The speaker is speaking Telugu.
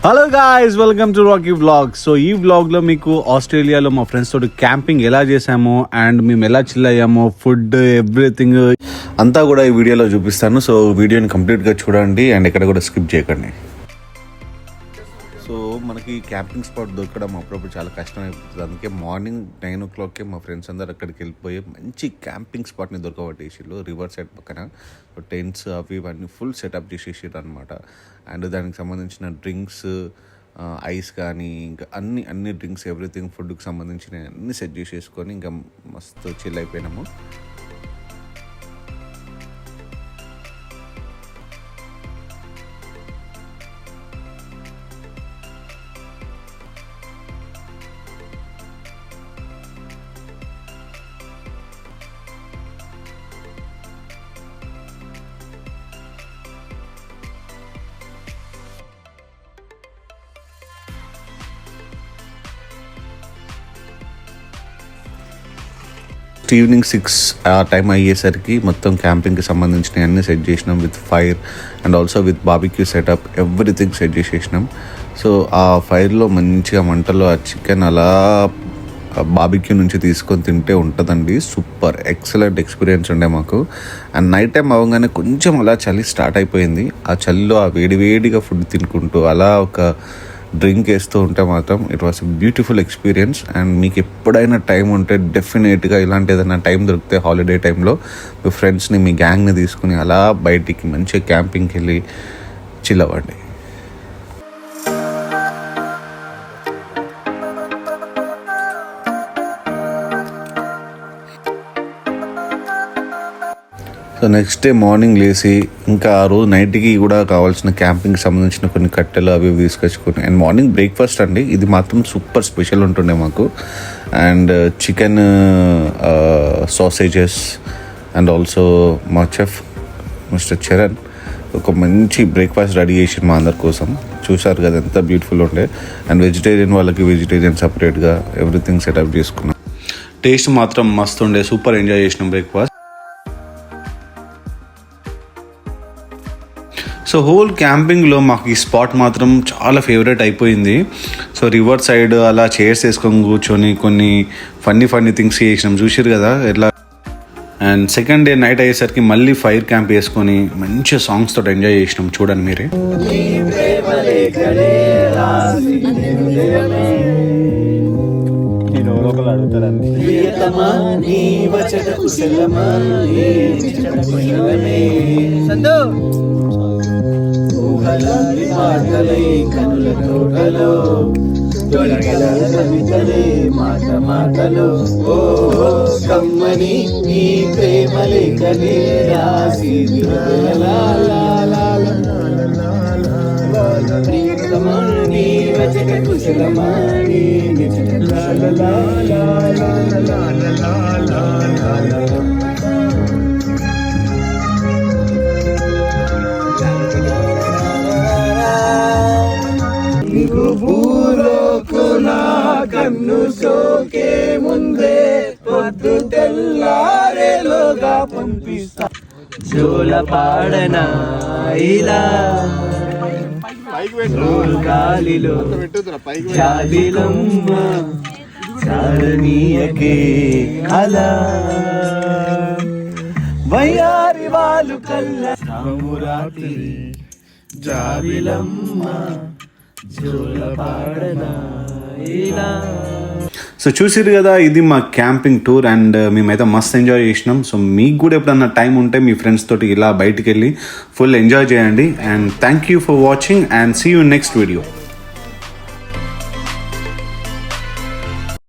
Hello guys, welcome to Rocky vlog. So ఈ వ్లాగ్లో మీకు ఆస్ట్రేలియాలో మా ఫ్రెండ్స్ తోటి క్యాంపింగ్ ఎలా చేసామో అండ్ మేము ఎలా చిల్ అయ్యామో, ఫుడ్, ఎవ్రీథింగ్ అంతా కూడా ఈ వీడియోలో చూపిస్తాను. సో వీడియోని కంప్లీట్గా చూడండి అండ్ ఎక్కడ కూడా స్కిప్ చేయకండి. సో మనకి క్యాంపింగ్ స్పాట్ దొరకడం అప్పుడప్పుడు చాలా కష్టం అయిపోతుంది. అందుకే మార్నింగ్ 9 o'clockకే మా ఫ్రెండ్స్ అందరు అక్కడికి వెళ్ళిపోయి మంచి క్యాంపింగ్ స్పాట్ని దొరకబట్టేసిళ్ళు రివర్ సైడ్ పక్కన. టెంట్స్ అవి ఇవన్నీ ఫుల్ సెటప్ చేసేసారు అనమాట. అండ్ దానికి సంబంధించిన డ్రింక్స్, ఐస్ కానీ ఇంకా అన్ని డ్రింక్స్, ఎవ్రీథింగ్, ఫుడ్కి సంబంధించిన అన్ని సెట్ చేసేసుకొని ఇంకా మస్తు చిల్ అయిపోయినాము. ఈవినింగ్ 6 ఆ టైం అయ్యేసరికి మొత్తం క్యాంపింగ్కి సంబంధించినవి అన్నీ సెట్ చేసినాం with fire and also with barbecue setup, everything set చేసేసినాం. సో ఆ ఫైర్లో మంచిగా మంటలో ఆ చికెన్ అలా బార్బిక్యూ నుంచి తీసుకొని తింటే ఉంటుందండి. సూపర్ ఎక్సలెంట్ ఎక్స్పీరియన్స్ ఉండే మాకు. అండ్ నైట్ టైం అవ్వగానే కొంచెం అలా చలి స్టార్ట్ అయిపోయింది. ఆ చలిలో ఆ వేడిగా ఫుడ్ తినుకుంటూ అలా ఒక డ్రింక్ వేస్తూ ఉంటే మాత్రం it was beautiful experience. And మీకు ఎప్పుడైనా టైం ఉంటే డెఫినెట్గా ఇలాంటి ఏదైనా టైం దొరికితే హాలిడే టైంలో మీ ఫ్రెండ్స్ని, మీ గ్యాంగ్ని తీసుకుని అలా బయటికి మంచిగా క్యాంపింగ్కి వెళ్ళి చిల్ అవ్వండి. సో నెక్స్ట్ డే మార్నింగ్ లేచి ఇంకా ఆ రోజు నైట్కి కూడా కావాల్సిన క్యాంపింగ్కి సంబంధించిన కొన్ని కట్టెలు అవి తీసుకొచ్చుకుని అండ్ మార్నింగ్ బ్రేక్ఫాస్ట్ అండి ఇది మాత్రం సూపర్ స్పెషల్ ఉంటుండే మాకు. And chicken sausages and also మా చెఫ్ మిస్టర్ చరణ్ ఒక మంచి బ్రేక్ఫాస్ట్ రెడీ చేసి మా అందరి కోసం. చూసారు కదా ఎంత బ్యూటిఫుల్ ఉండే. అండ్ వెజిటేరియన్ వాళ్ళకి వెజిటేరియన్ సపరేట్గా ఎవ్రీథింగ్ సెటప్ చేసుకున్నాం. టేస్ట్ మాత్రం మస్తు ఉండే, సూపర్ ఎంజాయ్ చేసినాం బ్రేక్ఫాస్ట్. సో హోల్ క్యాంపింగ్లో మాకు ఈ స్పాట్ మాత్రం చాలా ఫేవరెట్ అయిపోయింది. సో రివర్ సైడ్ అలా చైర్స్ వేసుకొని కూర్చొని కొన్ని ఫన్నీ థింగ్స్ చేసినాం, చూసారు కదా ఎట్లా. అండ్ సెకండ్ డే నైట్ అయ్యేసరికి మళ్ళీ ఫైర్ క్యాంప్ వేసుకొని మంచి సాంగ్స్ తోటి ఎంజాయ్ చేసినాం. చూడండి మీరే. కనుల తోటలో దొరికల కవితలే మాటలో ఓ కమ్మని నీ ప్రేమ లేఖనే రాసి నీ వచన కుశలమాని కన్ను సోకే ముందే పొద్దు తెల్లారేలోగా పంపిస్తా జోల పాడనా ఇలా గాలిలో జాబిలమ్మ చారనీయకే అలా వయ్యారి వాళ్ళు కల్ల సామురాత్రి జాబిలమ్మ జోల పాడనా. సో చూసిరు కదా, ఇది మా క్యాంపింగ్ టూర్ అండ్ మేమైతే మస్త్ ఎంజాయ్ చేసినాం. సో మీకు కూడా ఎప్పుడన్నా టైం ఉంటే మీ ఫ్రెండ్స్ తోటి ఇలా బయటికి వెళ్ళి ఫుల్ ఎంజాయ్ చేయండి. And thank you for watching and see you next video.